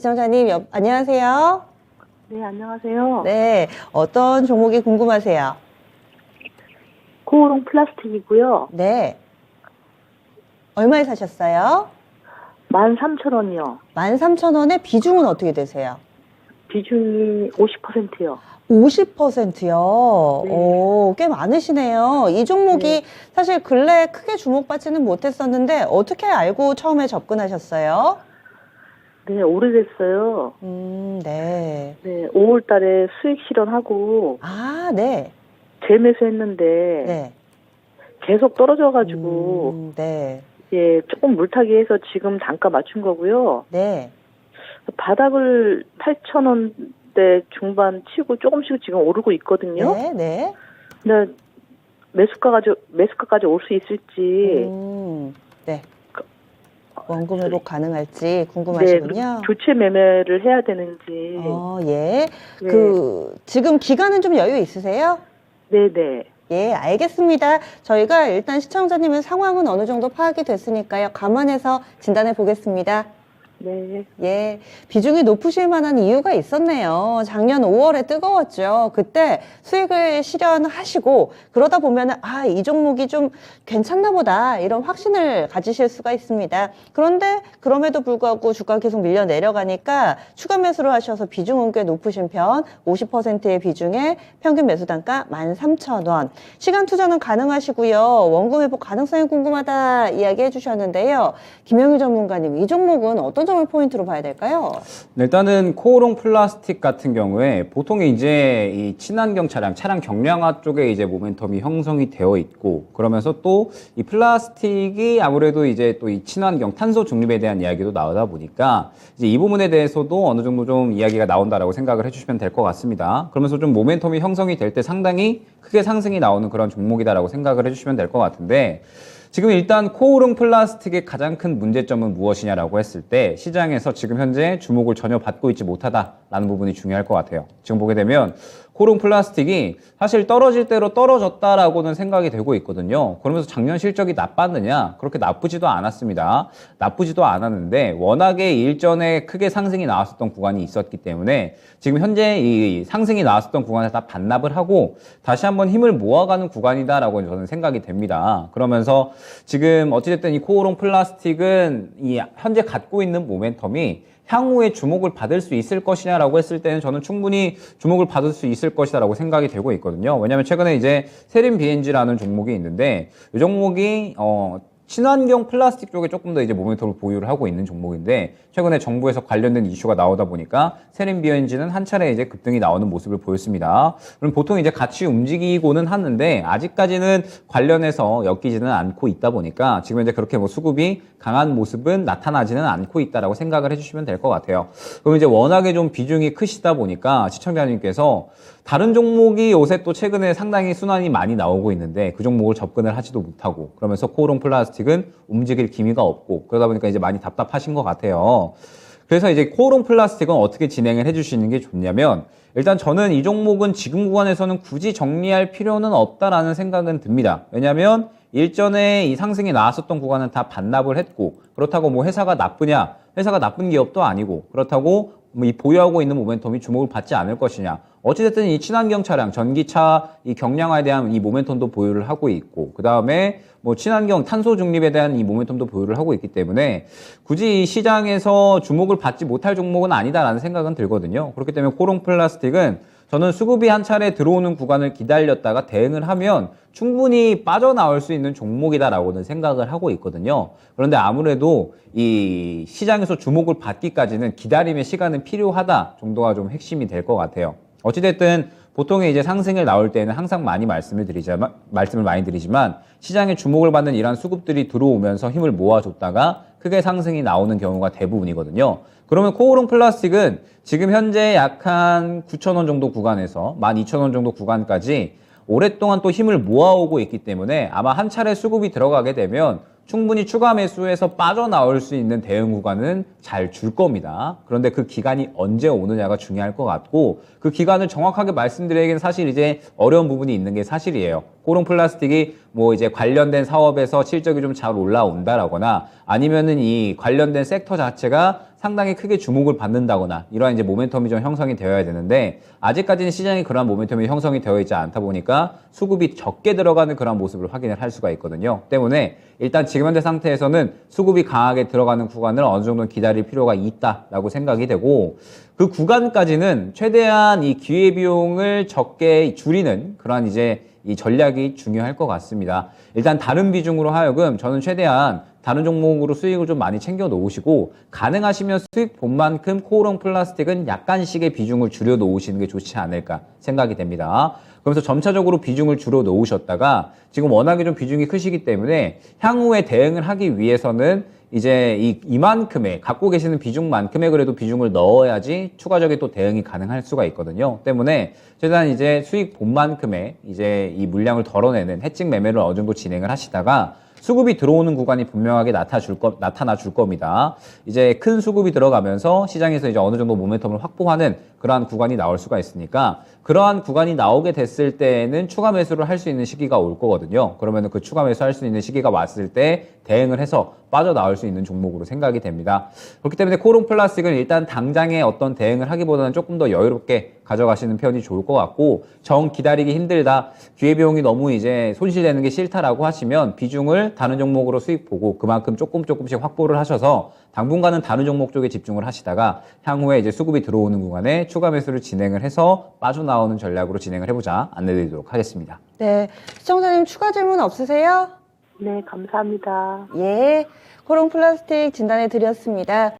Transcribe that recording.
시청자님, 안녕하세요. 네, 안녕하세요. 네, 어떤 종목이 궁금하세요? 코오롱 플라스틱이고요. 네. 얼마에 사셨어요? 13,000원이요. 13,000원에 비중은 어떻게 되세요? 비중이 50%요. 50%요? 네. 오, 꽤 많으시네요. 이 종목이 네. 사실 근래 크게 주목받지는 못했었는데 어떻게 알고 처음에 접근하셨어요? 네, 오래됐어요. 네. 네, 5월 달에 수익 실현하고 아, 네. 재매수했는데 네. 계속 떨어져가지고 네. 이제 조금 물타기 해서 지금 단가 맞춘 거고요. 네. 바닥을 8,000원대 중반 치고 조금씩 지금 오르고 있거든요. 네. 네. 근데 매수가까지 올 수 있을지. 네. 원금 회복 가능할지 네, 궁금하시군요. 교체 매매를 해야 되는지. 예. 네. 지금 기간은 좀 여유 있으세요? 네네. 예, 알겠습니다. 저희가 일단 시청자님의 상황은 어느 정도 파악이 됐으니까요. 감안해서 진단해 보겠습니다. 네. 예, 비중이 높으실 만한 이유가 있었네요. 작년 5월에 뜨거웠죠. 그때 수익을 실현하시고 그러다 보면은 이 종목이 좀 괜찮나 보다 이런 확신을 가지실 수가 있습니다. 그런데 그럼에도 불구하고 주가 계속 밀려 내려가니까 추가 매수를 하셔서 비중은 꽤 높으신 편 50%의 비중에 평균 매수 단가 13,000원. 시간 투자는 가능하시고요. 원금 회복 가능성이 궁금하다 이야기해 주셨는데요. 김영희 전문가님, 이 종목은 어떤 점을 포인트로 봐야 될까요? 일단은 코오롱 플라스틱 같은 경우에 보통 이제 이 친환경 차량 경량화 쪽에 이제 모멘텀이 형성이 되어 있고, 그러면서 또 이 플라스틱이 아무래도 이제 또 이 친환경 탄소 중립에 대한 이야기도 나오다 보니까 이제 이 부분에 대해서도 어느 정도 좀 이야기가 나온다라고 생각을 해주시면 될 것 같습니다. 그러면서 좀 모멘텀이 형성이 될 때 상당히 크게 상승이 나오는 그런 종목이다라고 생각을 해주시면 될 것 같은데, 지금 일단 코오롱 플라스틱의 가장 큰 문제점은 무엇이냐라고 했을 때 시장에서 지금 현재 주목을 전혀 받고 있지 못하다라는 부분이 중요할 것 같아요. 지금 보게 되면 코오롱 플라스틱이 사실 떨어질 대로 떨어졌다라고는 생각이 되고 있거든요. 그러면서 작년 실적이 나빴느냐? 그렇게 나쁘지도 않았습니다. 나쁘지도 않았는데 워낙에 일전에 크게 상승이 나왔었던 구간이 있었기 때문에 지금 현재 이 상승이 나왔었던 구간에 다 반납을 하고 다시 한번 힘을 모아가는 구간이다라고 저는 생각이 됩니다. 그러면서 지금 어찌됐든 이 코오롱 플라스틱은 이 현재 갖고 있는 모멘텀이 향후에 주목을 받을 수 있을 것이냐라고 했을 때는 저는 충분히 주목을 받을 수 있을 것이다라고 생각이 되고 있거든요. 왜냐하면 최근에 이제 세린 BNG라는 종목이 있는데 이 종목이 친환경 플라스틱 쪽에 조금 더 이제 모멘텀을 보유를 하고 있는 종목인데, 최근에 정부에서 관련된 이슈가 나오다 보니까 세린 BNG는 한 차례 이제 급등이 나오는 모습을 보였습니다. 그럼 보통 이제 같이 움직이고는 하는데 아직까지는 관련해서 엮이지는 않고 있다 보니까 지금 이제 그렇게 뭐 수급이 강한 모습은 나타나지는 않고 있다라고 생각을 해주시면 될 것 같아요. 그럼 이제 워낙에 좀 비중이 크시다 보니까 시청자님께서 다른 종목이 요새 또 최근에 상당히 순환이 많이 나오고 있는데 그 종목을 접근을 하지도 못하고, 그러면서 코오롱 플라스틱은 움직일 기미가 없고 그러다 보니까 이제 많이 답답하신 것 같아요. 그래서 이제 코오롱 플라스틱은 어떻게 진행을 해주시는 게 좋냐면, 일단 저는 이 종목은 지금 구간에서는 굳이 정리할 필요는 없다라는 생각은 듭니다. 왜냐하면 일전에 이 상승이 나왔었던 구간은 다 반납을 했고, 그렇다고 뭐 회사가 나쁘냐? 회사가 나쁜 기업도 아니고, 그렇다고 뭐 이 보유하고 있는 모멘텀이 주목을 받지 않을 것이냐? 어찌됐든 이 친환경 차량, 전기차 이 경량화에 대한 이 모멘텀도 보유를 하고 있고, 그 다음에 뭐 친환경 탄소 중립에 대한 이 모멘텀도 보유를 하고 있기 때문에 굳이 이 시장에서 주목을 받지 못할 종목은 아니다라는 생각은 들거든요. 그렇기 때문에 코오롱 플라스틱은 저는 수급이 한 차례 들어오는 구간을 기다렸다가 대응을 하면 충분히 빠져나올 수 있는 종목이다라고는 생각을 하고 있거든요. 그런데 아무래도 이 시장에서 주목을 받기까지는 기다림의 시간은 필요하다 정도가 좀 핵심이 될 것 같아요. 어찌됐든 보통의 이제 상승을 나올 때는 항상 말씀을 많이 드리지만 시장에 주목을 받는 이러한 수급들이 들어오면서 힘을 모아줬다가 크게 상승이 나오는 경우가 대부분이거든요. 그러면 코오롱 플라스틱은 지금 현재 약 한 9,000원 정도 구간에서 12,000원 정도 구간까지 오랫동안 또 힘을 모아오고 있기 때문에 아마 한 차례 수급이 들어가게 되면 충분히 추가 매수해서 빠져나올 수 있는 대응 구간은 잘 줄 겁니다. 그런데 그 기간이 언제 오느냐가 중요할 것 같고 그 기간을 정확하게 말씀드리기는 사실 이제 어려운 부분이 있는 게 사실이에요. 코롱 플라스틱이 뭐 이제 관련된 사업에서 실적이 좀 잘 올라온다라거나 아니면은 이 관련된 섹터 자체가 상당히 크게 주목을 받는다거나 이러한 이제 모멘텀이 좀 형성이 되어야 되는데 아직까지는 시장에 그러한 모멘텀이 형성이 되어 있지 않다 보니까 수급이 적게 들어가는 그런 모습을 확인을 할 수가 있거든요. 때문에 일단 지금 현재 상태에서는 수급이 강하게 들어가는 구간을 어느 정도 기다릴 필요가 있다라고 생각이 되고 그 구간까지는 최대한 이 기회비용을 적게 줄이는 그러한 이제 이 전략이 중요할 것 같습니다. 일단 다른 비중으로 하여금 저는 최대한 다른 종목으로 수익을 좀 많이 챙겨 놓으시고 가능하시면 수익 본만큼 코오롱 플라스틱은 약간씩의 비중을 줄여 놓으시는 게 좋지 않을까 생각이 됩니다. 그러면서 점차적으로 비중을 줄여 놓으셨다가 지금 워낙에 좀 비중이 크시기 때문에 향후에 대응을 하기 위해서는 이제 이만큼의 갖고 계시는 비중만큼의 그래도 비중을 넣어야지 추가적인 또 대응이 가능할 수가 있거든요. 때문에 최대한 이제 수익 본만큼의 이제 이 물량을 덜어내는 해칭 매매를 어느 정도 진행을 하시다가 수급이 들어오는 구간이 분명하게 나타나 줄 겁니다. 이제 큰 수급이 들어가면서 시장에서 이제 어느 정도 모멘텀을 확보하는 그러한 구간이 나올 수가 있으니까 그러한 구간이 나오게 됐을 때에는 추가 매수를 할 수 있는 시기가 올 거거든요. 그러면 그 추가 매수 할 수 있는 시기가 왔을 때 대응을 해서 빠져나올 수 있는 종목으로 생각이 됩니다. 그렇기 때문에 코오롱 플라스틱은 일단 당장에 어떤 대응을 하기보다는 조금 더 여유롭게 가져가시는 편이 좋을 것 같고 정 기다리기 힘들다, 기회비용이 너무 이제 손실되는 게 싫다라고 하시면 비중을 다른 종목으로 수익 보고 그만큼 조금씩 확보를 하셔서 당분간은 다른 종목 쪽에 집중을 하시다가 향후에 이제 수급이 들어오는 구간에 추가 매수를 진행을 해서 빠져나오는 전략으로 진행을 해보자 안내드리도록 하겠습니다. 네, 시청자님 추가 질문 없으세요? 네, 감사합니다. 예, 코롱 플라스틱 진단해 드렸습니다.